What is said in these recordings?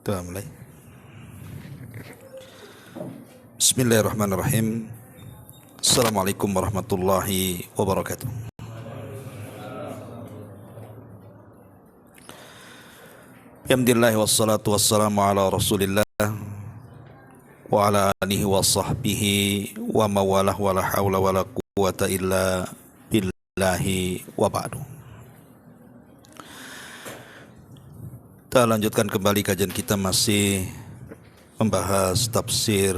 Kita mulai. Bismillahirrahmanirrahim. Assalamualaikum warahmatullahi wabarakatuh. Alhamdulillah wassalatu wassalamu ala Rasulillah wa ala alihi wa sahbihi wa mawalah wa la hawla wa la quwata illa billahi wa ba'du. Kita lanjutkan kembali kajian kita, masih membahas tafsir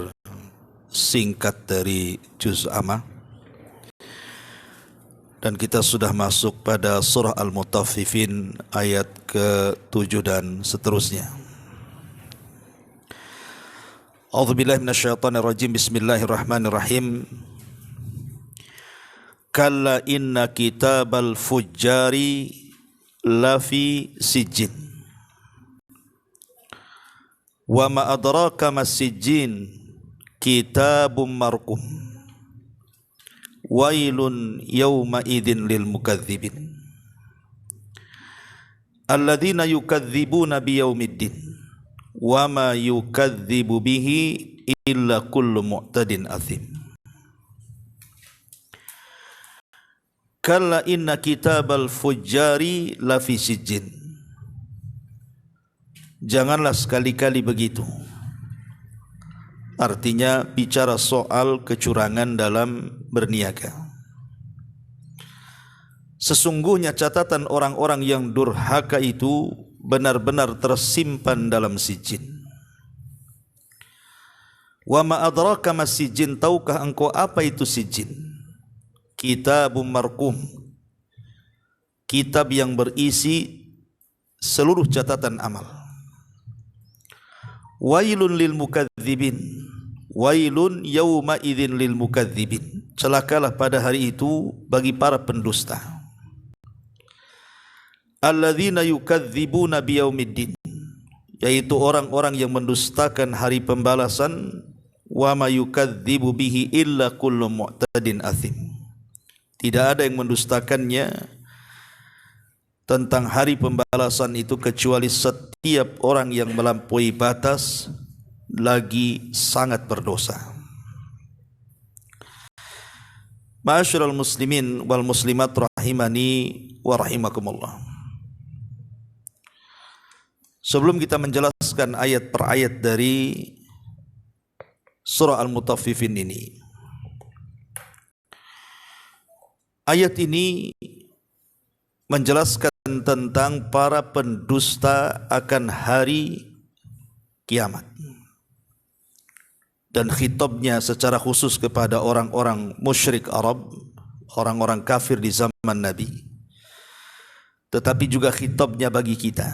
singkat dari Juz Amma, dan kita sudah masuk pada surah Al-Mutaffifin ayat ke-7 dan seterusnya. A'udzubillahi minasyaitonirrajim. Bismillahirrahmanirrahim. Kalla inna kitabal fujjari lafi sijjin wa ma adraka masijjin kitabum marqum wailun yawma idzin lil mukadzibin alladzina yukadzibuna biyaumiddin wa ma yukadzibu bihi illa kullu mu'tadin athim. Kalla inna kitabal fujjari lafi sijjin. Janganlah sekali-kali begitu. Artinya bicara soal kecurangan dalam berniaga. Sesungguhnya catatan orang-orang yang durhaka itu benar-benar tersimpan dalam sijin. Wa ma adraka mas sijin, tahukah engkau apa itu sijin? Kitabum marqum, kitab yang berisi seluruh catatan amal. Wailun lil mukadzibin, wailun yawma idzin lil mukadzibin, celakalah pada hari itu bagi para pendusta. Alladzina yukadzibuna biyaumiddin, yaitu orang-orang yang mendustakan hari pembalasan. Wa ma yukadzibu bihi illa kullu mu'tadin athim, tidak ada yang mendustakannya tentang hari pembalasan itu kecuali setiap orang yang melampaui batas lagi sangat berdosa. Ma'asyiral muslimin wal muslimat rahimani wa rahimakumullah. Sebelum kita menjelaskan ayat per ayat dari surah Al-Mutaffifin ini, ayat ini menjelaskan tentang para pendusta akan hari kiamat, dan khitabnya secara khusus kepada orang-orang musyrik Arab, orang-orang kafir di zaman Nabi, tetapi juga khitabnya bagi kita,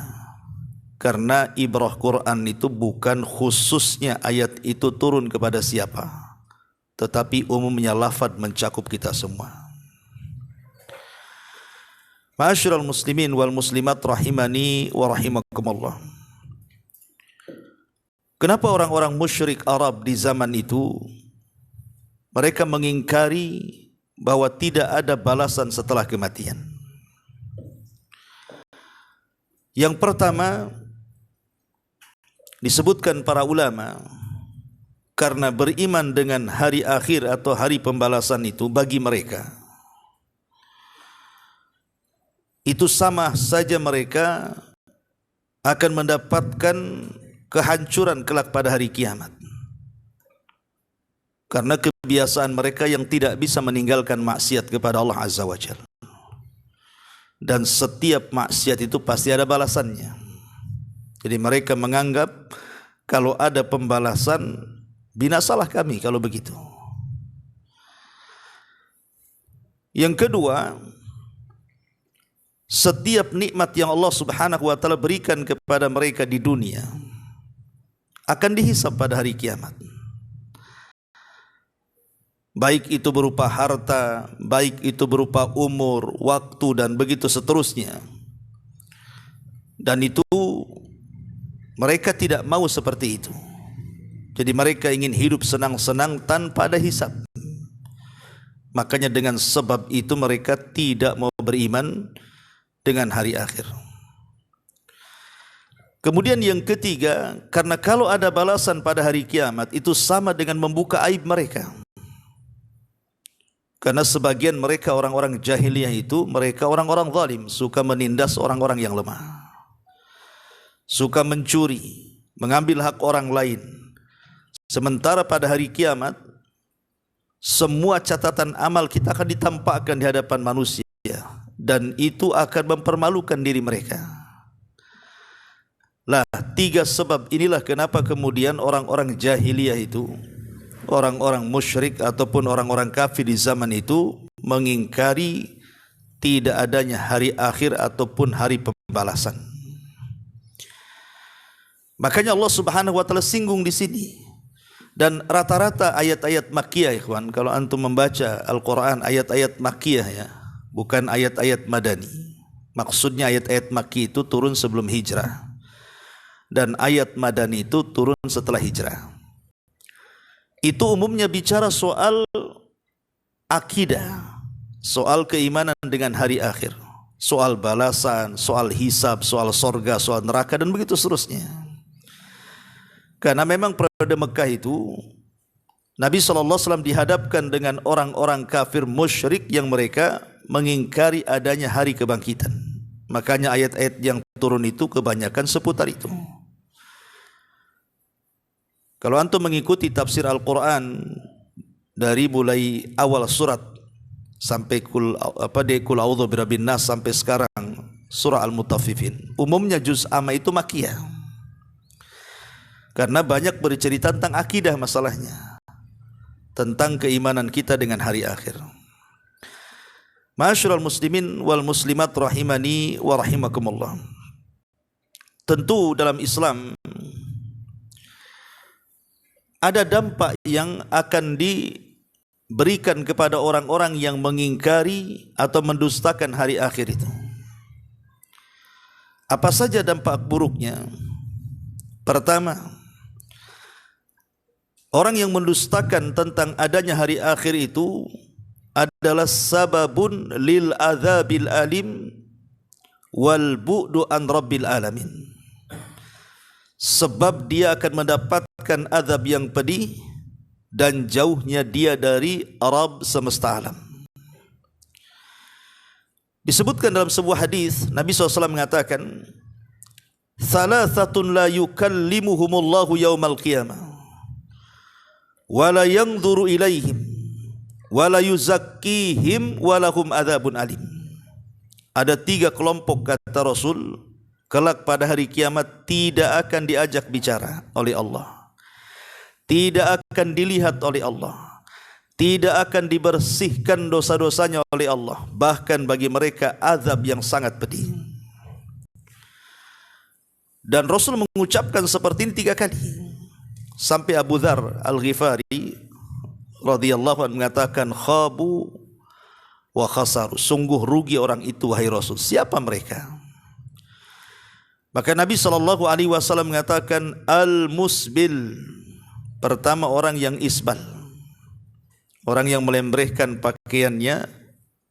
karena ibrah Quran itu bukan khususnya ayat itu turun kepada siapa, tetapi umumnya lafaz mencakup kita semua. Ma'asyiral muslimin wal muslimat rahimani wa rahimakumullah. Kenapa orang-orang musyrik Arab di zaman itu mereka mengingkari bahwa tidak ada balasan setelah kematian? Yang pertama, disebutkan para ulama, karena beriman dengan hari akhir atau hari pembalasan itu bagi mereka itu sama saja mereka akan mendapatkan kehancuran kelak pada hari kiamat, karena kebiasaan mereka yang tidak bisa meninggalkan maksiat kepada Allah Azza wa Jalla, dan setiap maksiat itu pasti ada balasannya. Jadi mereka menganggap kalau ada pembalasan, binasalah kami kalau begitu. Yang kedua, setiap nikmat yang Allah Subhanahu wa taala berikan kepada mereka di dunia akan dihisab pada hari kiamat. Baik itu berupa harta, baik itu berupa umur, waktu, dan begitu seterusnya. Dan itu mereka tidak mau seperti itu. Jadi mereka ingin hidup senang-senang tanpa ada hisab. Makanya dengan sebab itu mereka tidak mau beriman dengan hari akhir. Kemudian yang ketiga, karena kalau ada balasan pada hari kiamat itu sama dengan membuka aib mereka. Karena sebagian mereka orang-orang jahiliyah itu, mereka orang-orang zalim, suka menindas orang-orang yang lemah, suka mencuri, mengambil hak orang lain. Sementara pada hari kiamat semua catatan amal kita akan ditampakkan di hadapan manusia, dan itu akan mempermalukan diri mereka. Lah, tiga sebab inilah kenapa kemudian orang-orang jahiliyah itu, orang-orang musyrik ataupun orang-orang kafir di zaman itu mengingkari tidak adanya hari akhir ataupun hari pembalasan. Makanya Allah Subhanahu wa taala singgung di sini. Dan rata-rata ayat-ayat makkiyah, ikhwan, kalau antum membaca Al-Qur'an ayat-ayat makkiyah ya, bukan ayat-ayat madani. Maksudnya ayat-ayat makki itu turun sebelum hijrah, dan ayat madani itu turun setelah hijrah. Itu umumnya bicara soal akidah, soal keimanan dengan hari akhir, soal balasan, soal hisab, soal sorga, soal neraka, dan begitu seterusnya. Karena memang periode Mekah itu Nabi SAW dihadapkan dengan orang-orang kafir musyrik yang mereka mengingkari adanya hari kebangkitan. Makanya ayat-ayat yang turun itu kebanyakan seputar itu. Kalau antum mengikuti tafsir Al-Quran dari mulai awal surat sampai kul a'udzu birabbin nas sampai sekarang surah Al-Mutaffifin, umumnya juz amma itu makkiyah. Karena banyak bercerita tentang akidah masalahnya, tentang keimanan kita dengan hari akhir. Ma'asyiral muslimin wal muslimat rahimani wa rahimakumullah. Tentu dalam Islam ada dampak yang akan diberikan kepada orang-orang yang mengingkari atau mendustakan hari akhir itu. Apa saja dampak buruknya? Pertama, orang yang mendustakan tentang adanya hari akhir itu adalah sababun lil adzabil alim wal bu'du an rabbil alamin. Sebab dia akan mendapatkan azab yang pedih dan jauhnya dia dari Rabb semesta alam. Disebutkan dalam sebuah hadis, Nabi SAW mengatakan, "Thalathatun la yukallimuhumullahu yaumal qiyamah wa la yanzuru ilaihim wa la yuzakkihim wa lahum adzabun alim." Ada tiga kelompok, kata Rasul, kelak pada hari kiamat tidak akan diajak bicara oleh Allah, tidak akan dilihat oleh Allah, tidak akan dibersihkan dosa-dosanya oleh Allah, bahkan bagi mereka azab yang sangat pedih. Dan Rasul mengucapkan seperti ini 3 kali, sampai Abu Dzar Al-Ghifari radhiyallahu anhu mengatakan, khabu wa khasaru, sungguh rugi orang itu wahai Rasul. Siapa mereka? Maka Nabi SAW mengatakan, al-musbil, pertama orang yang isbal, orang yang melembrehkan pakaiannya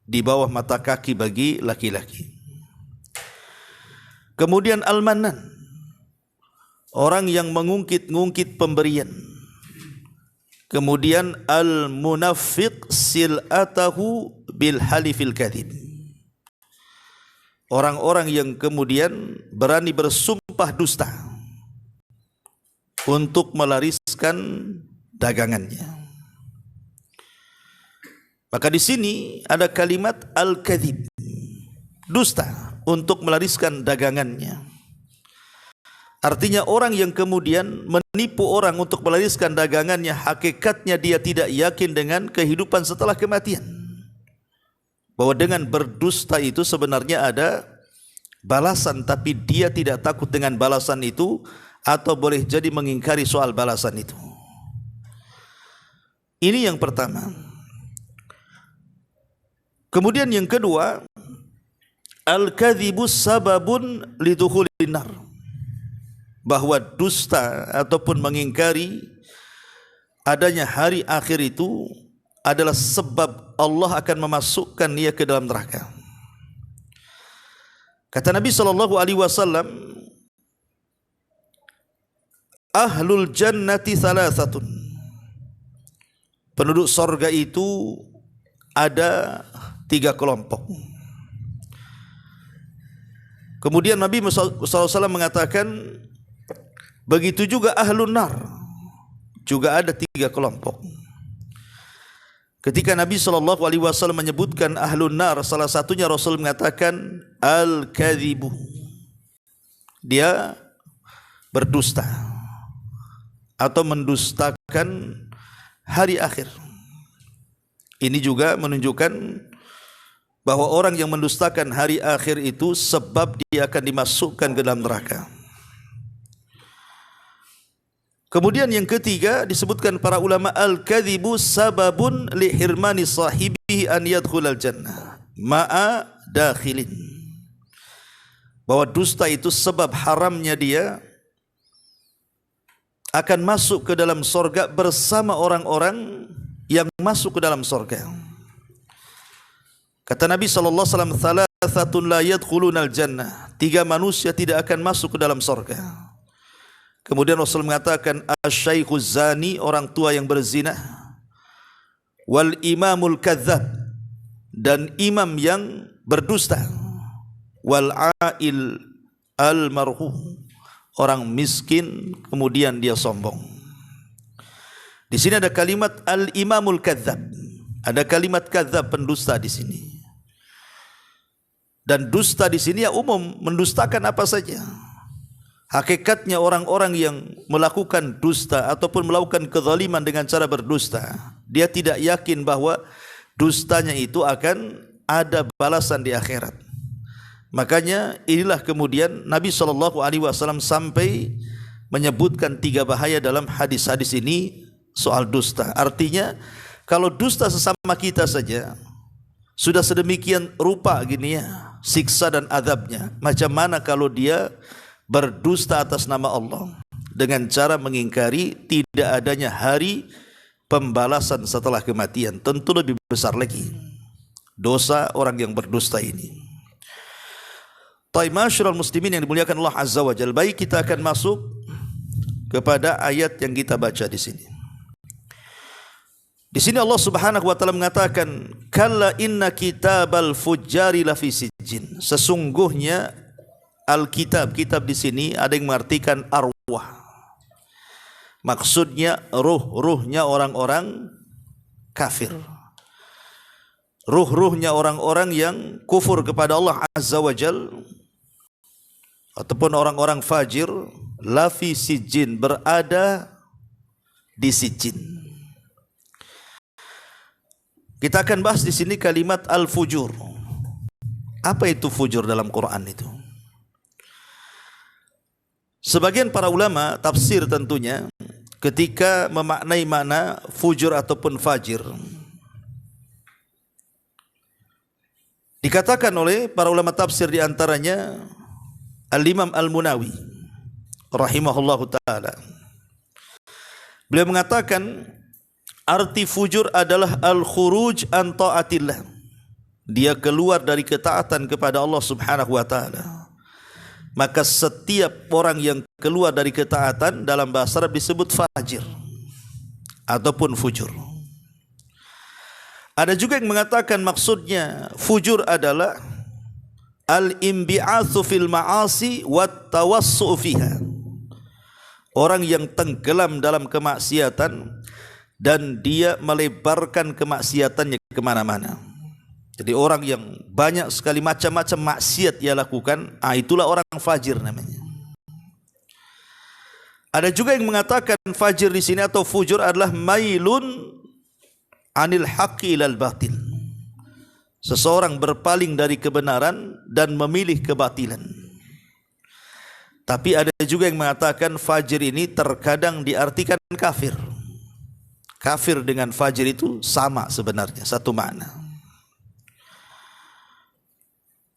di bawah mata kaki bagi laki-laki. Kemudian al-mannan, orang yang mengungkit-ngungkit pemberian. Kemudian al-munafiq sil'atahu bil halifil kadhib, orang-orang yang kemudian berani bersumpah dusta untuk melariskan dagangannya. Maka di sini ada kalimat al-kadhib, dusta untuk melariskan dagangannya. Artinya orang yang kemudian menipu orang untuk melariskan dagangannya, hakikatnya dia tidak yakin dengan kehidupan setelah kematian. Bahwa dengan berdusta itu sebenarnya ada balasan, tapi dia tidak takut dengan balasan itu, atau boleh jadi mengingkari soal balasan itu. Ini yang pertama. Kemudian yang kedua, al-kadhibu sababun lidukhulin nar, bahwa dusta ataupun mengingkari adanya hari akhir itu adalah sebab Allah akan memasukkan dia ke dalam neraka. Kata Nabi SAW, ahlul jannati thalathatun. Penduduk sorga itu ada 3 kelompok. Kemudian Nabi SAW mengatakan, begitu juga ahlun nar, juga ada 3 kelompok. Ketika Nabi SAW menyebutkan ahlun nar, salah satunya Rasul mengatakan al-kadhibu, dia berdusta atau mendustakan hari akhir. Ini juga menunjukkan bahwa orang yang mendustakan hari akhir itu sebab dia akan dimasukkan ke dalam neraka. Kemudian yang ketiga disebutkan para ulama, al-kadhibu sababun li hirmani sahibihi an yadkhulal jannah ma'a dakhilin. Bahwa dusta itu sebab haramnya dia akan masuk ke dalam sorga bersama orang-orang yang masuk ke dalam sorga. Kata Nabi SAW, thalathatun la yadkhulunal jannah, 3 manusia tidak akan masuk ke dalam sorga. Kemudian Rasul mengatakan, asy-syaikhuz zani, orang tua yang berzina, wal imamul kadzdzab, dan imam yang berdusta, wal a'il al marhu, orang miskin kemudian dia sombong. Di sini ada kalimat al imamul kadzdzab, ada kalimat kadzdzab, pendusta di sini. Dan dusta di sini ya umum, mendustakan apa saja. Hakikatnya orang-orang yang melakukan dusta ataupun melakukan kezaliman dengan cara berdusta, dia tidak yakin bahwa dustanya itu akan ada balasan di akhirat. Makanya inilah kemudian Nabi SAW sampai menyebutkan 3 bahaya dalam hadis-hadis ini soal dusta. Artinya kalau dusta sesama kita saja sudah sedemikian rupa gini ya siksa dan azabnya, macam mana kalau dia berdusta atas nama Allah dengan cara mengingkari tidak adanya hari pembalasan setelah kematian? Tentu lebih besar lagi dosa orang yang berdusta ini. Ma'asyiral muslimin yang dimuliakan Allah Azza wa Jalla, baik kita akan masuk kepada ayat yang kita baca di sini. Di sini Allah Subhanahu wa taala mengatakan, kalla inna kitabal fujjari lafi sijjin. Sesungguhnya Alkitab, kitab di sini ada yang mengartikan arwah. Maksudnya ruh-ruhnya orang-orang kafir. Ruh-ruhnya orang-orang yang kufur kepada Allah Azza wa Jalla ataupun orang-orang fajir, lafi sijjin, berada di sijjin. Kita akan bahas di sini kalimat al-fujur. Apa itu fujur dalam Quran itu? Sebagian para ulama tafsir tentunya ketika memaknai makna fujur ataupun fajir, dikatakan oleh para ulama tafsir di antaranya Al-Imam Al-Munawi rahimahullahu taala. Beliau mengatakan arti fujur adalah al-khuruj an ta'atillah. Dia keluar dari ketaatan kepada Allah Subhanahu wa taala. Maka setiap orang yang keluar dari ketaatan dalam bahasa Arab disebut fajir ataupun fujur. Ada juga yang mengatakan maksudnya fujur adalah al-imbi'atsu fil ma'asi wat tawassu fiha. Orang yang tenggelam dalam kemaksiatan dan dia melebarkan kemaksiatannya kemana-mana. Jadi orang yang banyak sekali macam-macam maksiat ia lakukan, itulah orang fajir namanya. Ada juga yang mengatakan fajir di sini atau fujur adalah mailun anil haqqi ilal batil. Seseorang berpaling dari kebenaran dan memilih kebatilan. Tapi ada juga yang mengatakan fajir ini terkadang diartikan kafir. Kafir dengan fajir itu sama sebenarnya, satu makna.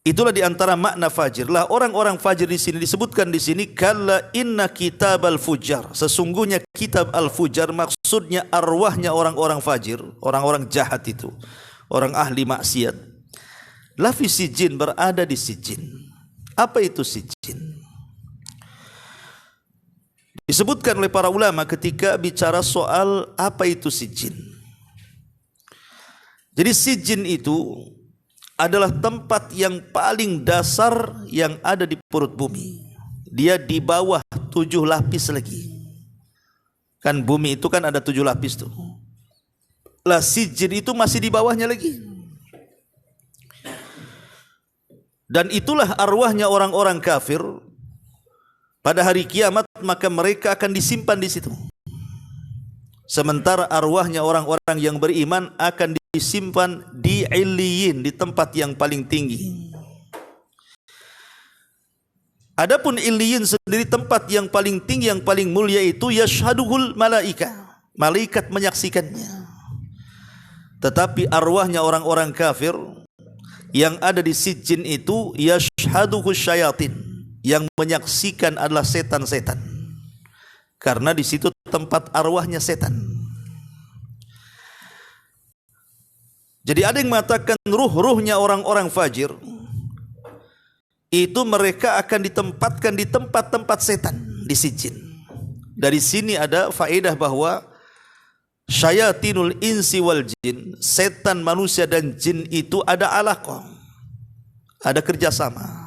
Itulah di antara makna fajir. Lah orang-orang fajir di sini disebutkan di sini kalla inna kitabal fujar. Sesungguhnya kitab al-fujar maksudnya arwahnya orang-orang fajir, orang-orang jahat itu, orang ahli maksiat. Lafi sijin, berada di sijin. Apa itu sijin? Disebutkan oleh para ulama ketika bicara soal apa itu sijin. Jadi sijin itu adalah tempat yang paling dasar yang ada di perut bumi. Dia di bawah 7 lapis lagi. Kan bumi itu kan ada 7 lapis tuh. Lah sijin itu masih di bawahnya lagi. Dan itulah arwahnya orang-orang kafir. Pada hari kiamat maka mereka akan disimpan di situ. Sementara arwahnya orang-orang yang beriman akan disimpan di Illiyin, di tempat yang paling tinggi. Adapun Illiyin sendiri tempat yang paling tinggi, yang paling mulia itu yashhaduhul malaika. Malaikat menyaksikannya. Tetapi arwahnya orang-orang kafir yang ada di sijin itu yashhaduhus syayatin. Yang menyaksikan adalah setan-setan. Karena di situ tempat arwahnya setan. Jadi ada yang mengatakan ruh-ruhnya orang-orang fajir itu mereka akan ditempatkan di tempat-tempat setan di sijin. Dari sini ada faedah bahwa syayatinul insi wal jin, setan manusia dan jin itu ada alaqah, ada kerjasama.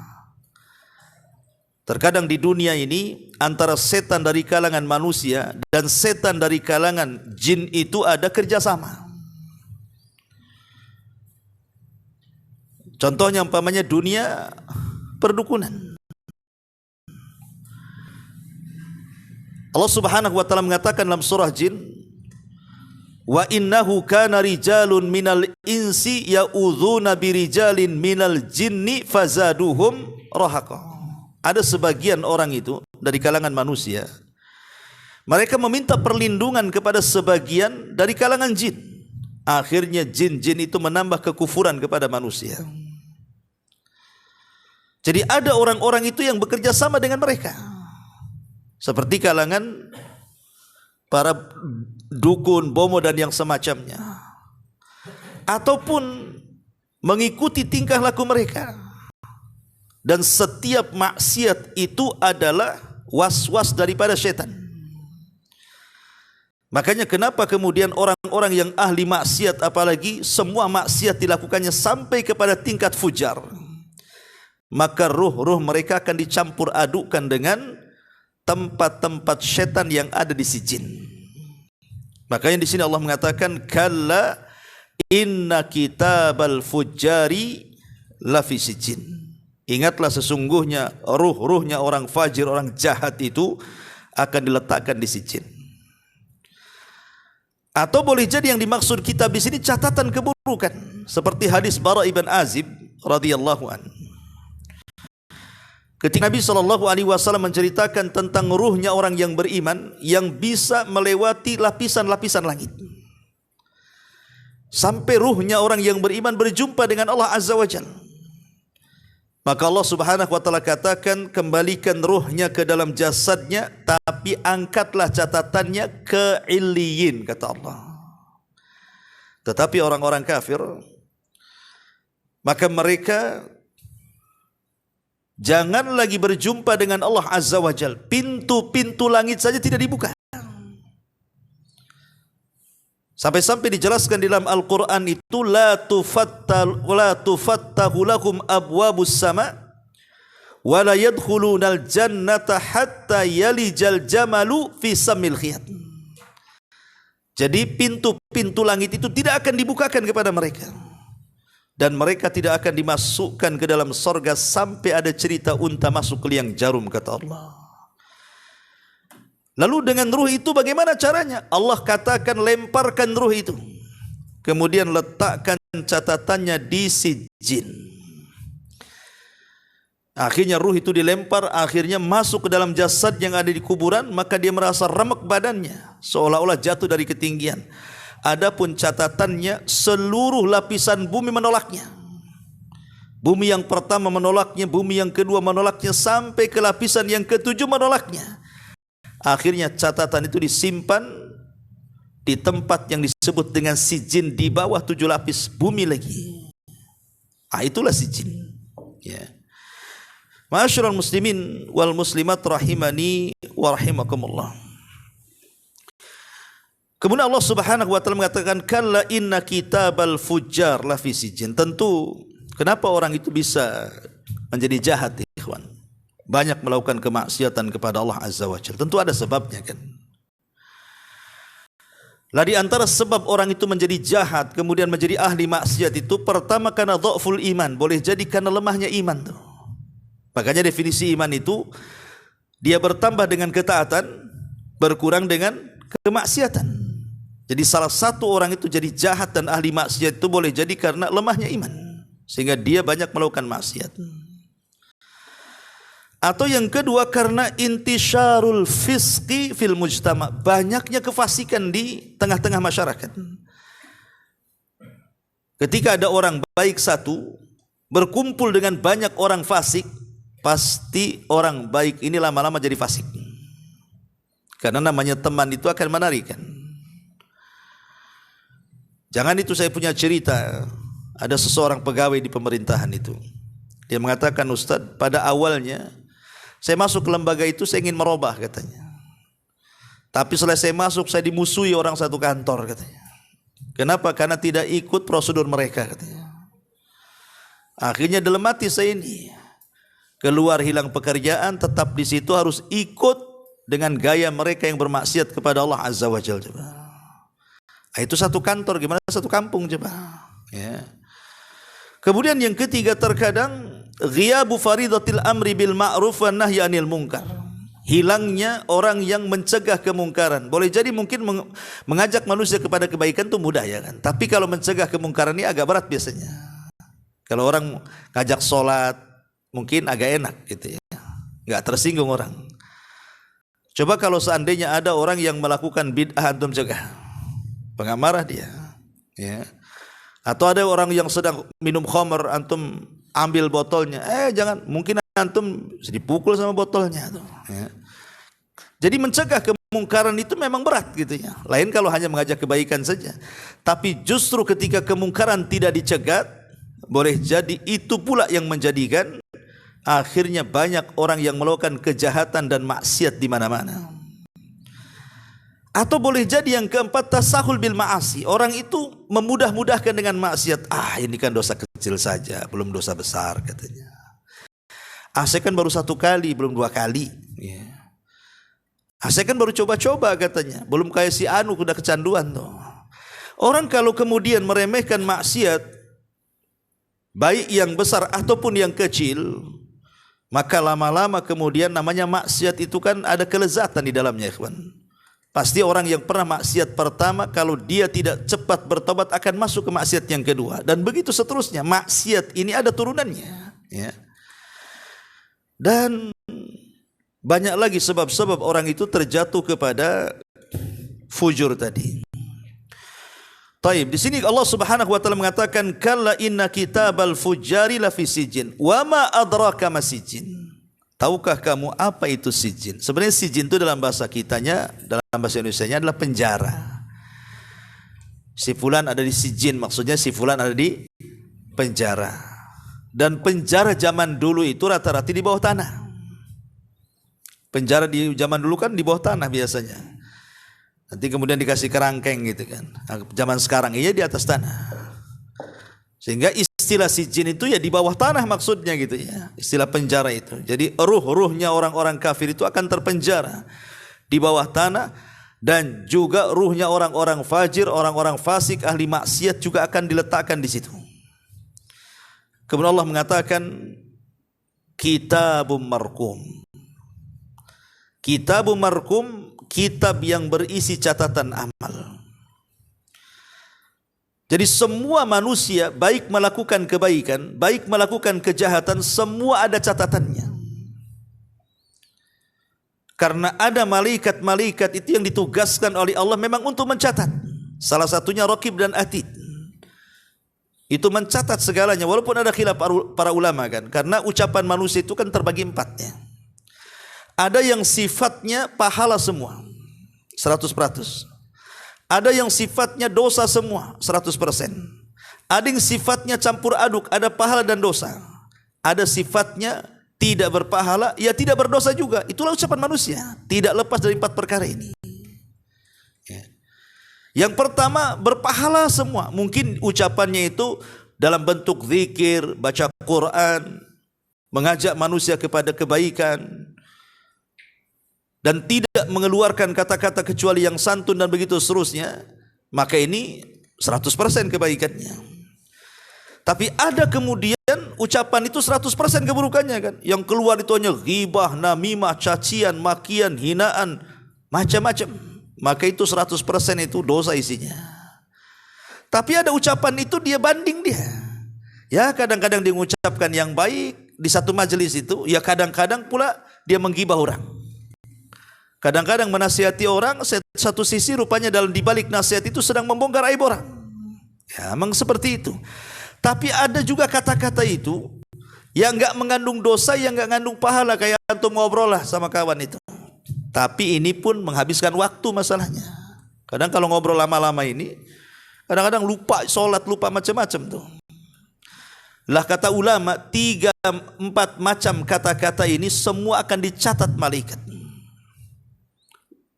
Terkadang di dunia ini antara setan dari kalangan manusia dan setan dari kalangan jin itu ada kerjasama. Contohnya umpamanya dunia perdukunan. Allah Subhanahu wa taala mengatakan dalam surah Jin, wa innahu kana rijalun minal insi ya'udzuna birijalin minal jinni fazaduhum rahaqa. Ada sebagian orang itu dari kalangan manusia, mereka meminta perlindungan kepada sebagian dari kalangan jin. Akhirnya jin-jin itu menambah kekufuran kepada manusia. Jadi ada orang-orang itu yang bekerja sama dengan mereka. Seperti kalangan para dukun, bomo dan yang semacamnya. Ataupun mengikuti tingkah laku mereka. Dan setiap maksiat itu adalah was-was daripada syaitan. Makanya kenapa kemudian orang-orang yang ahli maksiat, apalagi semua maksiat dilakukannya sampai kepada tingkat fujar, maka ruh-ruh mereka akan dicampur adukkan dengan tempat-tempat syaitan yang ada di sijin. Makanya di sini Allah mengatakan kalla inna kitabal fujari lafi sijin. Ingatlah sesungguhnya ruh-ruhnya orang fajir, orang jahat itu akan diletakkan di sijin. Atau boleh jadi yang dimaksud kitab di sini catatan keburukan, seperti hadis Bara ibn Azib radhiyallahu an. Ketika Nabi SAW menceritakan tentang ruhnya orang yang beriman yang bisa melewati lapisan-lapisan langit, sampai ruhnya orang yang beriman berjumpa dengan Allah Azza wa Jalla. Maka Allah Subhanahu wa taala katakan, kembalikan ruhnya ke dalam jasadnya, tapi angkatlah catatannya ke Illiyin, kata Allah. Tetapi orang-orang kafir, maka mereka jangan lagi berjumpa dengan Allah Azza wa Jalla. Pintu-pintu langit saja tidak dibuka. Sampai-sampai dijelaskan di dalam Al-Quran itu la tufattahu lahum abwabus sama wa la yadkhulunal jannata hatta yalijal jamalu fi samil khiyat. Jadi pintu-pintu langit itu tidak akan dibukakan kepada mereka, dan mereka tidak akan dimasukkan ke dalam sorga sampai ada cerita unta masuk ke liang jarum, kata Allah. Lalu dengan ruh itu bagaimana caranya? Allah katakan lemparkan ruh itu, kemudian letakkan catatannya di sijin. Akhirnya ruh itu dilempar, akhirnya masuk ke dalam jasad yang ada di kuburan, maka dia merasa remek badannya, seolah-olah jatuh dari ketinggian. Adapun catatannya, seluruh lapisan bumi menolaknya. Bumi yang pertama menolaknya, bumi yang kedua menolaknya, sampai ke lapisan yang ketujuh menolaknya. Akhirnya catatan itu disimpan di tempat yang disebut dengan sijin, di bawah 7 lapis bumi lagi. Itulah sijin. Ya. Ma'asyiral muslimin wal muslimat rahimani wa rahimakumullah. Kemudian Allah Subhanahu wa taala mengatakan kalla inna kitabal fujjar la fi sijjin. Tentu kenapa orang itu bisa menjadi jahat, ikhwan? Banyak melakukan kemaksiatan kepada Allah Azza wa Jalla. Tentu ada sebabnya kan. Lah di antara sebab orang itu menjadi jahat kemudian menjadi ahli maksiat itu pertama karena dhaful iman, boleh jadi karena lemahnya iman tuh. Makanya definisi iman itu dia bertambah dengan ketaatan, berkurang dengan kemaksiatan. Jadi salah satu orang itu jadi jahat dan ahli maksiat itu boleh jadi karena lemahnya iman, sehingga dia banyak melakukan maksiat. Atau yang kedua karena intisyarul fisqi fil mujtama, banyaknya kefasikan di tengah-tengah masyarakat. Ketika ada orang baik satu berkumpul dengan banyak orang fasik, pasti orang baik ini lama-lama jadi fasik. Karena namanya teman itu akan menarik kan. Jangan itu saya punya cerita, ada seseorang pegawai di pemerintahan itu. Dia mengatakan, Ustadz, pada awalnya saya masuk ke lembaga itu saya ingin merubah katanya. Tapi setelah saya masuk saya dimusuhi orang satu kantor katanya. Kenapa? Karena tidak ikut prosedur mereka katanya. Akhirnya dalam hati saya ini keluar hilang pekerjaan, tetap di situ harus ikut dengan gaya mereka yang bermaksiat kepada Allah Azza wa Jalla. Itu satu kantor, gimana satu kampung coba. Ya. Kemudian yang ketiga terkadang ghiyabu faridatil amri bil ma'ruf wan nahyi 'anil munkar. Hilangnya orang yang mencegah kemungkaran. Boleh jadi mungkin mengajak manusia kepada kebaikan itu mudah ya kan. Tapi kalau mencegah kemungkaran ini agak berat biasanya. Kalau orang ngajak sholat mungkin agak enak gitu ya. Enggak tersinggung orang. Coba kalau seandainya ada orang yang melakukan bid'ah antum cegah. Enggak marah dia. Ya. Atau ada orang yang sedang minum khamr, antum ambil botolnya, jangan, mungkin antum dipukul sama botolnya tuh. Ya. Jadi mencegah kemungkaran itu memang berat gitu ya. Lain kalau hanya mengajak kebaikan saja. Tapi justru ketika kemungkaran tidak dicegat, boleh jadi itu pula yang menjadikan akhirnya banyak orang yang melakukan kejahatan dan maksiat di mana-mana. Atau boleh jadi yang keempat tasahul bil ma'asi. Orang itu memudah-mudahkan dengan maksiat. Ini kan dosa kecil saja, belum dosa besar katanya. Saya kan baru 1 kali, belum 2 kali. Saya kan baru coba-coba katanya, belum kayak si Anu udah kecanduan tuh. Orang kalau kemudian meremehkan maksiat, baik yang besar ataupun yang kecil, maka lama-lama kemudian namanya maksiat itu kan ada kelezatan di dalamnya, ikhwan. Pasti orang yang pernah maksiat pertama, kalau dia tidak cepat bertobat akan masuk ke maksiat yang kedua, dan begitu seterusnya. Maksiat ini ada turunannya, ya. Dan banyak lagi sebab-sebab orang itu terjatuh kepada fujur tadi. Taib, di sini Allah Subhanahu wa taala mengatakan kalla inna kitabal fujjari la fi sijjin wa ma adraka ma sijjin. Tahukah kamu apa itu sijin? Sebenarnya sijin itu dalam bahasa kitanya, dalam bahasa Indonesianya adalah penjara. Si fulan ada di sijin, maksudnya si fulan ada di penjara. Dan penjara zaman dulu itu rata-rata di bawah tanah. Penjara di zaman dulu kan di bawah tanah biasanya. Nanti kemudian dikasih kerangkeng gitu kan. Nah, zaman sekarang iya di atas tanah. Sehingga istilah sijin itu ya di bawah tanah maksudnya gitu ya. Istilah penjara itu. Jadi ruh-ruhnya orang-orang kafir itu akan terpenjara di bawah tanah, dan juga ruhnya orang-orang fajir, orang-orang fasik, ahli maksiat juga akan diletakkan di situ. Kemudian Allah mengatakan kitabum marqum. Kitabum marqum, kitab yang berisi catatan amal. Jadi semua manusia baik melakukan kebaikan, baik melakukan kejahatan, semua ada catatannya. Karena ada malaikat-malaikat itu yang ditugaskan oleh Allah memang untuk mencatat. Salah satunya Raqib dan Atid. Itu mencatat segalanya, walaupun ada khilaf para ulama kan. Karena ucapan manusia itu kan terbagi 4 ya. Ada yang sifatnya pahala semua, 100%. Ada yang sifatnya dosa semua, 100%. Ada yang sifatnya campur aduk, ada pahala dan dosa. Ada sifatnya tidak berpahala, ya tidak berdosa juga. Itulah ucapan manusia, tidak lepas dari 4 perkara ini. Ya. Yang pertama, berpahala semua. Mungkin ucapannya itu dalam bentuk zikir, baca Quran, mengajak manusia kepada kebaikan, dan tidak mengeluarkan kata-kata kecuali yang santun dan begitu seterusnya, maka ini 100% kebaikannya. Tapi ada kemudian ucapan itu 100% keburukannya kan. Yang keluar itu hanya ghibah, namimah, cacian, makian, hinaan, macam-macam. Maka itu 100% itu dosa isinya. Tapi ada ucapan itu dia banding dia. Ya kadang-kadang dia mengucapkan yang baik di satu majelis itu, ya kadang-kadang pula dia menggibah orang. Kadang-kadang menasihati orang, satu sisi rupanya dalam dibalik nasihat itu sedang membongkar aib orang. Ya memang seperti itu. Tapi ada juga kata-kata itu yang enggak mengandung dosa, yang enggak mengandung pahala, kayak antum ngobrol lah sama kawan itu. Tapi ini pun menghabiskan waktu masalahnya. Kadang kalau ngobrol lama-lama ini, kadang-kadang lupa sholat, lupa macam-macam tuh. Lah kata ulama, 3-4 macam kata-kata ini semua akan dicatat malaikat.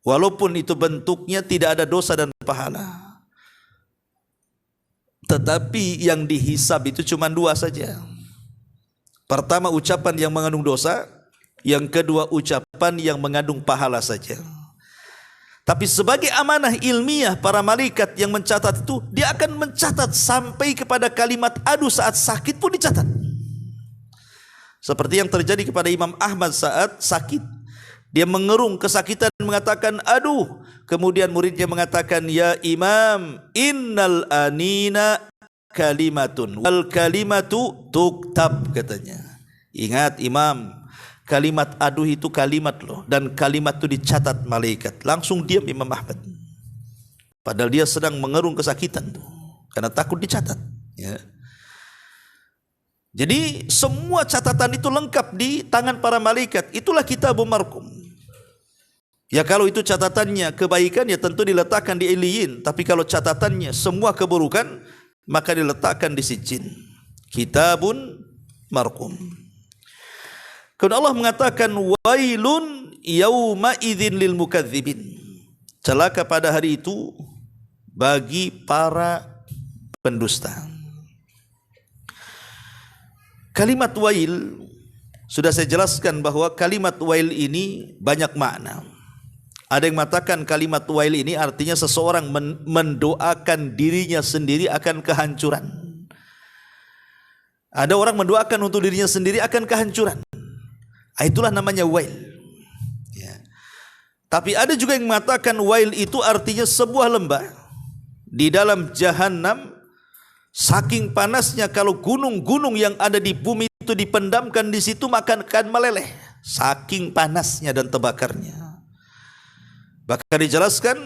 Walaupun itu bentuknya tidak ada dosa dan pahala. Tetapi yang dihisab itu cuma 2 saja. Pertama ucapan yang mengandung dosa, yang kedua ucapan yang mengandung pahala saja. Tapi sebagai amanah ilmiah para malaikat yang mencatat itu, dia akan mencatat sampai kepada kalimat adu saat sakit pun dicatat. Seperti yang terjadi kepada Imam Ahmad saat sakit. Dia mengerung kesakitan mengatakan aduh. Kemudian muridnya mengatakan, ya Imam, innal anina kalimatun wal kalimatu tuktab, katanya. Ingat Imam, kalimat aduh itu kalimat loh, dan kalimat itu dicatat malaikat. Langsung diam Imam Ahmad. Padahal dia sedang mengerung kesakitan tuh, karena takut dicatat. Ya. Jadi semua catatan itu lengkap di tangan para malaikat. Itulah kitabun marqum. Ya kalau itu catatannya kebaikan, ya tentu diletakkan di Iliyin. Tapi kalau catatannya semua keburukan, maka diletakkan di Sijjin. Kitabun marqum. Kemudian Allah mengatakan, wailun yauma idzin lil mukadzibin. Celaka pada hari itu bagi para pendusta. Kalimat wail, sudah saya jelaskan bahwa kalimat wail ini banyak makna. Ada yang mengatakan kalimat wail ini artinya seseorang mendoakan dirinya sendiri akan kehancuran. Ada orang mendoakan untuk dirinya sendiri akan kehancuran. Itulah namanya wail. Ya. Tapi ada juga yang mengatakan wail itu artinya sebuah lembah di dalam jahanam. Saking panasnya kalau gunung-gunung yang ada di bumi itu dipendamkan di situ, maka akan meleleh. Saking panasnya dan terbakarnya. Bahkan dijelaskan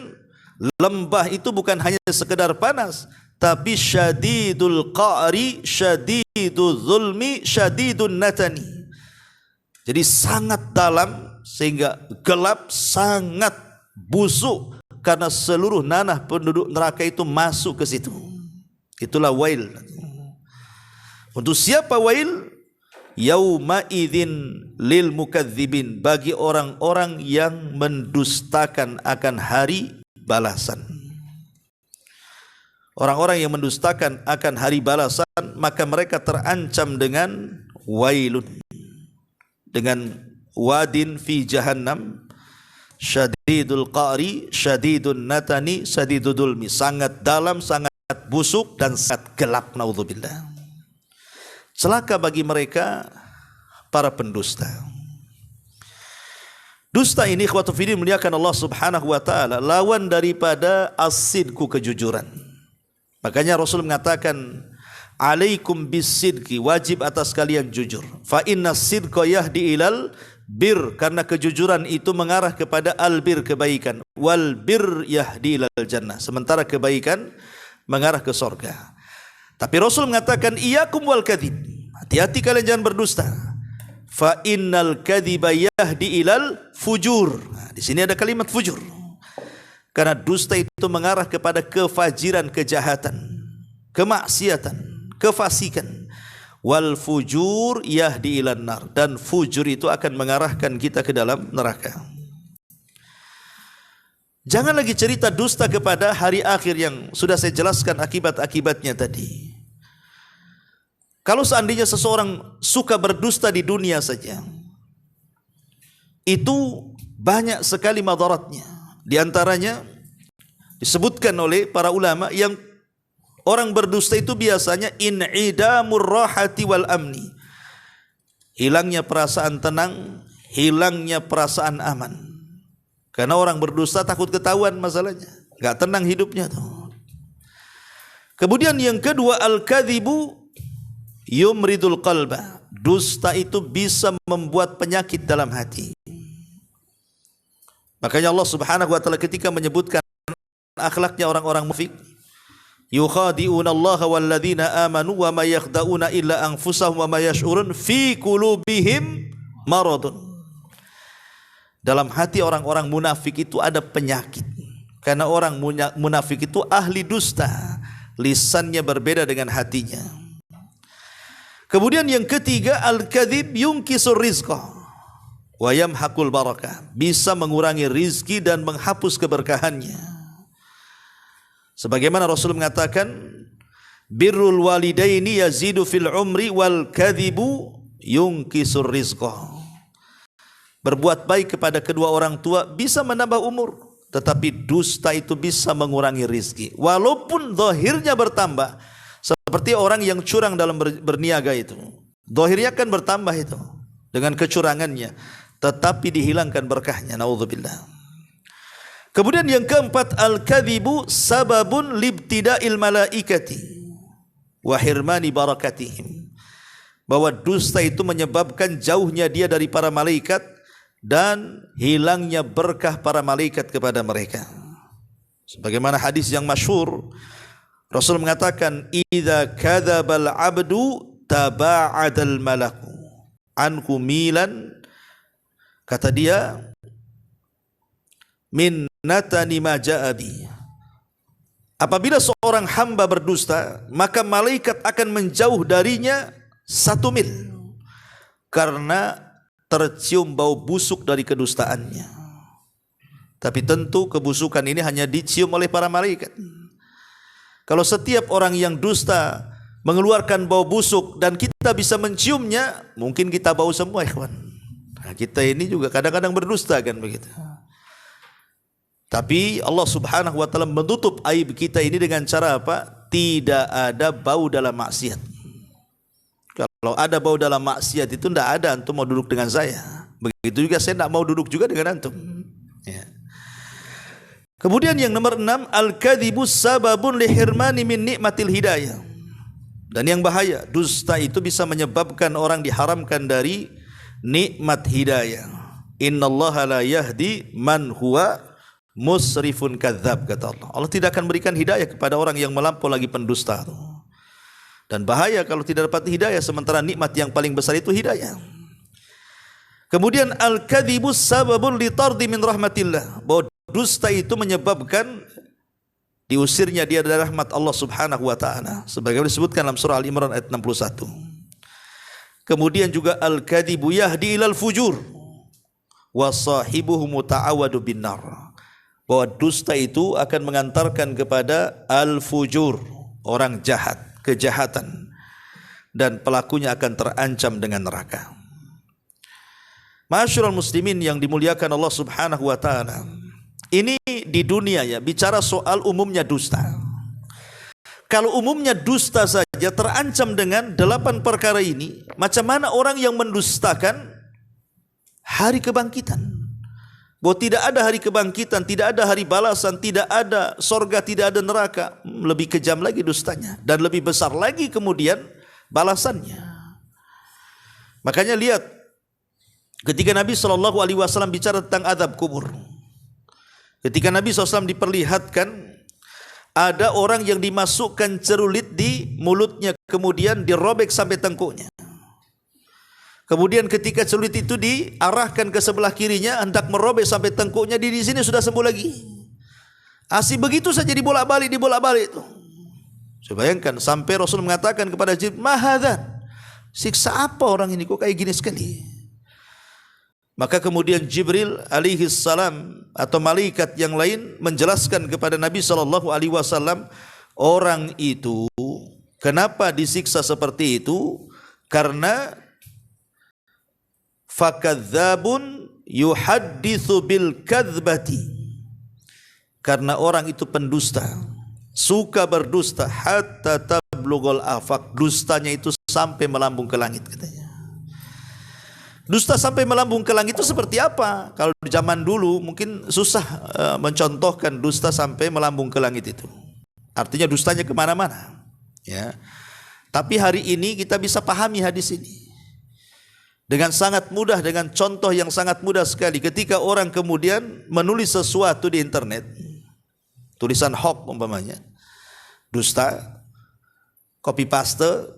lembah itu bukan hanya sekedar panas, tapi syadidul qa'ri, syadidul zulmi, syadidun natani. Jadi sangat dalam sehingga gelap, sangat busuk karena seluruh nanah penduduk neraka itu masuk ke situ. Itulah wail. Untuk siapa wail? Yauma idzin lil mukadzibin, bagi orang-orang yang mendustakan akan hari balasan. Orang-orang yang mendustakan akan hari balasan, maka mereka terancam dengan wailun, dengan wadin fi jahannam, syadidul qa'ri, syadidun natani, syadidul dulmi, sangat dalam, sangat busuk dan sangat gelap. Naudzubillah. Celaka bagi mereka para pendusta. Dusta ini ikhwatu fillah muliakan Allah Subhanahu wa taala, lawan daripada as-sidqu, kejujuran. Makanya Rasul mengatakan, alaikum bis-sidqi, wajib atas kalian jujur. Fa inna sidqa yahdi ilal bir, karena kejujuran itu mengarah kepada albir, kebaikan. Wal bir yahdi ilal jannah, sementara kebaikan mengarah ke surga. Tapi Rasul mengatakan, iyakum wal kadzib, hati-hati kalian jangan berdusta. Fa innal kadziba yahdi ilal fujur. Nah, di sini ada kalimat fujur. Karena dusta itu mengarah kepada kefajiran, kejahatan, kemaksiatan, kefasikan. wal fujur yahdi ilan nar, dan fujur itu akan mengarahkan kita ke dalam neraka. Jangan lagi cerita dusta kepada hari akhir yang sudah saya jelaskan akibat-akibatnya tadi. Kalau seandainya seseorang suka berdusta di dunia saja, itu banyak sekali madaratnya. Di antaranya disebutkan oleh para ulama, yang orang berdusta itu biasanya in'idamur rahati wal amni, hilangnya perasaan tenang, hilangnya perasaan aman. Karena orang berdusta takut ketahuan masalahnya, enggak tenang hidupnya tuh. Kemudian yang kedua, al-kadzibu yumridul qalba, dusta itu bisa membuat penyakit dalam hati. Makanya Allah Subhanahu wa taala ketika menyebutkan akhlaknya orang-orang munafik, yukhadi'una Allah walladzina amanu wa ma yakhda'una illa anfusahum wa ma yash'urun fi qulubihim maradun. Dalam hati orang-orang munafik itu ada penyakit. Karena orang munafik itu ahli dusta, lisannya berbeda dengan hatinya. Kemudian yang ketiga, al-kadzib yungkisur rizqa wa yamhaqul barakah, bisa mengurangi rizki dan menghapus keberkahannya. Sebagaimana Rasul mengatakan, birrul walidaini yazidu fil umri wal kadzibu yungkisur rizqa. Berbuat baik kepada kedua orang tua bisa menambah umur, tetapi dusta itu bisa mengurangi rizki. Walaupun zahirnya bertambah, seperti orang yang curang dalam berniaga itu, zahirnya kan bertambah itu dengan kecurangannya, tetapi dihilangkan berkahnya. Naudzubillah. Kemudian yang keempat, al-kadzibu sababun libtida'il malaikati wa hirmani barakatihim, bahwa dusta itu menyebabkan jauhnya dia dari para malaikat dan hilangnya berkah para malaikat kepada mereka. Sebagaimana hadis yang masyhur, Rasul mengatakan, idza kadzabal abdu taba'adal malaku anhu milan, kata dia, min natani ma ja'abi, apabila seorang hamba berdusta, maka malaikat akan menjauh darinya 1 mil karena tercium bau busuk dari kedustaannya. Tapi tentu kebusukan ini hanya dicium oleh para malaikat. Kalau setiap orang yang dusta mengeluarkan bau busuk dan kita bisa menciumnya, mungkin kita bau semua, ikhwan. Nah, kita ini juga kadang-kadang berdusta kan begitu. Tapi Allah Subhanahu wa taala menutup aib kita ini dengan cara apa? Tidak ada bau dalam maksiat. Kalau ada bau dalam maksiat itu tidak ada antum mau duduk dengan saya. Begitu juga saya tidak mau duduk juga dengan antum. Ya. Kemudian yang nomor 6, al-kadzibu sababun lihirmani min nikmatil hidayah. Dan yang bahaya, dusta itu bisa menyebabkan orang diharamkan dari nikmat hidayah. Innallaha la yahdi man huwa musrifun kadzab, kata Allah. Allah tidak akan berikan hidayah kepada orang yang melampau lagi pendusta. Dan bahaya kalau tidak dapat hidayah, sementara nikmat yang paling besar itu hidayah. Kemudian al-kadzibu sababun litardi min rahmatillah, bahwa dusta itu menyebabkan diusirnya dia dari rahmat Allah Subhanahu wa taala, sebagaimana disebutkan dalam surah Al-Imran ayat 61. Kemudian juga al-kadzibu yahdi ilal fujur wa sahibuhu muta'awwadu binnar, bahwa dusta itu akan mengantarkan kepada al-fujur, orang jahat, kejahatan, dan pelakunya akan terancam dengan neraka. Ma'asyiral muslimin yang dimuliakan Allah Subhanahu wa taala, ini di dunia ya, bicara soal umumnya dusta. Kalau umumnya dusta saja terancam dengan 8 perkara ini, macam mana orang yang mendustakan hari kebangkitan? Bahwa tidak ada hari kebangkitan, tidak ada hari balasan, tidak ada sorga, tidak ada neraka. Lebih kejam lagi dustanya, dan lebih besar lagi kemudian balasannya. Makanya lihat, ketika Nabi SAW bicara tentang azab kubur, ketika Nabi SAW diperlihatkan ada orang yang dimasukkan celulit di mulutnya, kemudian dirobek sampai tengkuknya. Kemudian ketika celulit itu diarahkan ke sebelah kirinya, hendak merobek sampai tengkuknya, di sini sudah sembuh lagi. Asih begitu saja dibolak-balik itu. Saya bayangkan sampai Rasul mengatakan kepada Jibril, "Ma hadza?" siksa apa orang ini kok kayak gini sekali? Maka kemudian Jibril alaihi salam atau malaikat yang lain menjelaskan kepada Nabi sallallahu alaihi wasallam, orang itu kenapa disiksa seperti itu? Karena fakadzabun yuhadditsu bil kadzbati. Karena orang itu pendusta, suka berdusta hatta tablughul afaq. Dustanya itu sampai melambung ke langit katanya. Dusta sampai melambung ke langit itu seperti apa? Kalau di zaman dulu mungkin susah mencontohkan dusta sampai melambung ke langit itu. Artinya dustanya kemana-mana. Ya. Tapi hari ini kita bisa pahami hadis ini dengan sangat mudah, dengan contoh yang sangat mudah sekali. Ketika orang kemudian menulis sesuatu di internet, tulisan hoax umpamanya, dusta, copy paste,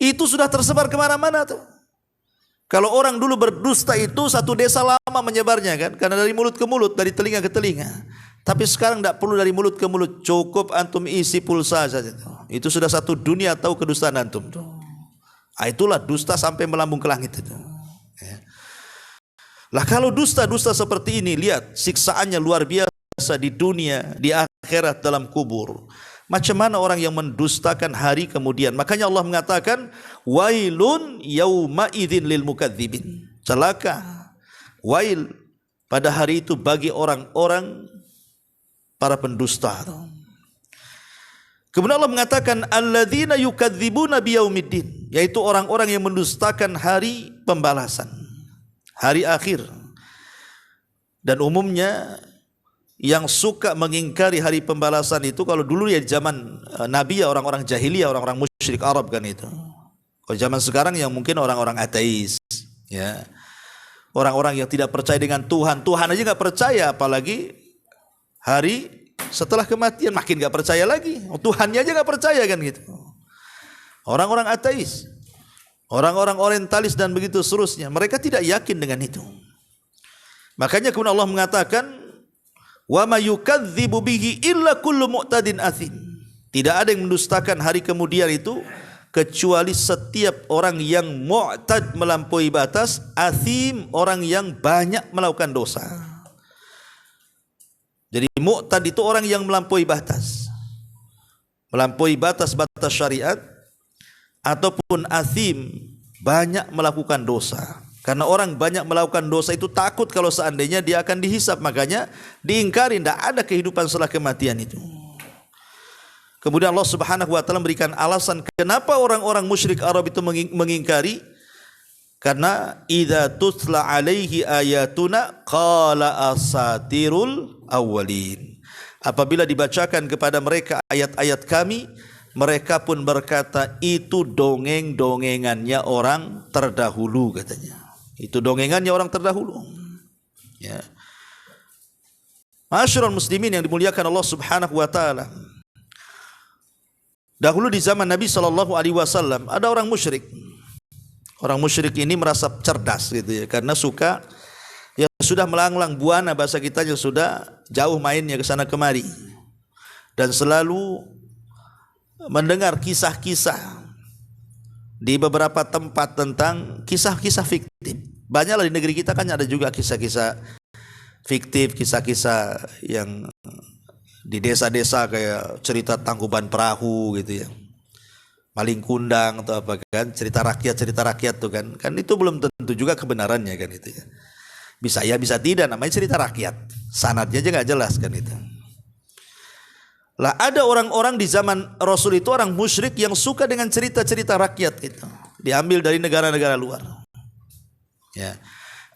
itu sudah tersebar kemana-mana tuh. Kalau orang dulu berdusta itu satu desa lama menyebarnya kan, karena dari mulut ke mulut, dari telinga ke telinga. Tapi sekarang tidak perlu dari mulut ke mulut, cukup antum isi pulsa saja. Itu sudah satu dunia tahu kedustaan antum. Itulah dusta sampai melambung ke langit itu. Lah kalau dusta-dusta seperti ini, lihat siksaannya luar biasa di dunia, di akhirat, dalam kubur. Macam mana orang yang mendustakan hari kemudian? Makanya Allah mengatakan, wailun yauma idzin lil mukadzibin. Celaka, wail pada hari itu bagi orang-orang para pendusta. Kemudian Allah mengatakan, alladzina yukadzibuna biyaumiddin, yaitu orang-orang yang mendustakan hari pembalasan, hari akhir. Dan umumnya yang suka mengingkari hari pembalasan itu, kalau dulu ya di zaman Nabi ya orang-orang jahiliyah, orang-orang musyrik Arab kan itu. Kalau zaman sekarang yang mungkin orang-orang ateis, ya, orang-orang yang tidak percaya dengan Tuhan, Tuhan aja nggak percaya, apalagi hari setelah kematian makin nggak percaya lagi. Tuhannya aja nggak percaya kan gitu. Orang-orang ateis, orang-orang orientalis dan begitu seterusnya, mereka tidak yakin dengan itu. Makanya kemudian Allah mengatakan, wa may yukadzibu bihi illa kullu mu'tadin atsim. Tidak ada yang mendustakan hari kemudian itu kecuali setiap orang yang mu'tad, melampaui batas, atsim, orang yang banyak melakukan dosa. Jadi mu'tad itu orang yang melampaui batas. Melampaui batas-batas syariat, ataupun atsim, banyak melakukan dosa. Karena orang banyak melakukan dosa itu takut kalau seandainya dia akan dihisap, makanya diingkari, tidak ada kehidupan setelah kematian itu. Kemudian Allah Subhanahu wa taala memberikan alasan kenapa orang-orang musyrik Arab itu mengingkari. Karena idza tutla alaihi ayatuna qala asatirul awwalin. Apabila dibacakan kepada mereka ayat-ayat kami, mereka pun berkata itu dongeng-dongengannya orang terdahulu katanya. Itu dongengannya orang terdahulu. Ya. Ma'asyiral muslimin yang dimuliakan Allah Subhanahu wa taala. Dahulu di zaman Nabi sallallahu alaihi wasallam ada orang musyrik. Orang musyrik ini merasa cerdas gitu ya, karena suka ya sudah melanglang buana, bahasa kitanya sudah jauh mainnya ke sana kemari. Dan selalu mendengar kisah-kisah di beberapa tempat tentang kisah-kisah fiktif. Banyaklah di negeri kita kan ada juga kisah-kisah fiktif, kisah-kisah yang di desa-desa kayak cerita Tangkuban Perahu gitu ya, Maling Kundang atau apa kan, cerita rakyat tuh kan itu belum tentu juga kebenarannya kan itu ya. Bisa ya bisa tidak, namanya cerita rakyat, sanadnya aja nggak jelas kan itu. Lah ada orang-orang di zaman Rasul itu orang musyrik yang suka dengan cerita-cerita rakyat gitu, diambil dari negara-negara luar. Ya.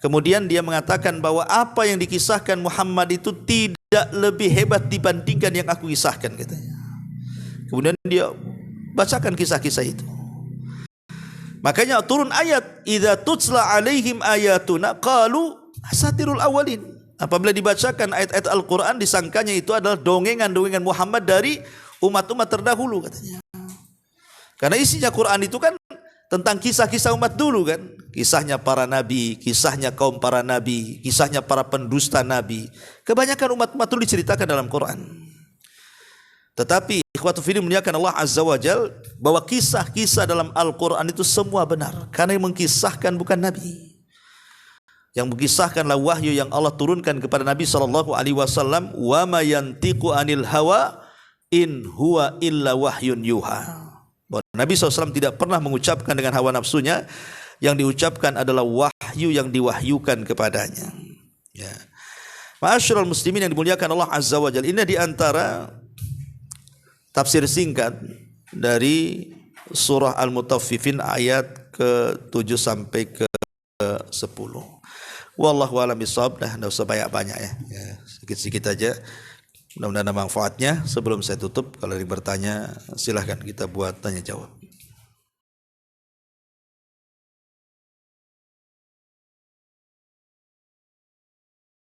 Kemudian dia mengatakan bahwa apa yang dikisahkan Muhammad itu tidak lebih hebat dibandingkan yang aku kisahkan katanya. Kemudian dia bacakan kisah-kisah itu. Makanya turun ayat, idza tutsla alaihim ayatuna qalu asatirul awwalin. Apabila dibacakan ayat-ayat Al-Quran, disangkanya itu adalah dongengan-dongengan Muhammad dari umat-umat terdahulu katanya. Karena isinya Quran itu kan tentang kisah-kisah umat dulu kan. Kisahnya para nabi, kisahnya kaum para nabi, kisahnya para pendusta nabi. Kebanyakan umat-umat itu diceritakan dalam Quran. Tetapi ikhwatu fillah muliakan Allah Azza wa Jal, bahwa kisah-kisah dalam Al-Quran itu semua benar. Karena yang mengkisahkan bukan Nabi. Yang mengkisahkanlah wahyu yang Allah turunkan kepada Nabi SAW. Wa ma yantiqu anil hawa in huwa illa wahyun yuha. Bahwa Nabi SAW tidak pernah mengucapkan dengan hawa nafsunya. Yang diucapkan adalah wahyu yang diwahyukan kepadanya. Ya. Ma'asyiral muslimin yang dimuliakan Allah Azza wa Jalla, ini di antara tafsir singkat dari surah Al-Mutaffifin ayat ke-7 sampai ke-10. Wallahu a'lam bishawab. Dah enggak usah banyak-banyak ya. Sedikit-sedikit aja. Mudah-mudahan ada manfaatnya. Sebelum saya tutup, kalau ada yang bertanya silahkan kita buat tanya jawab.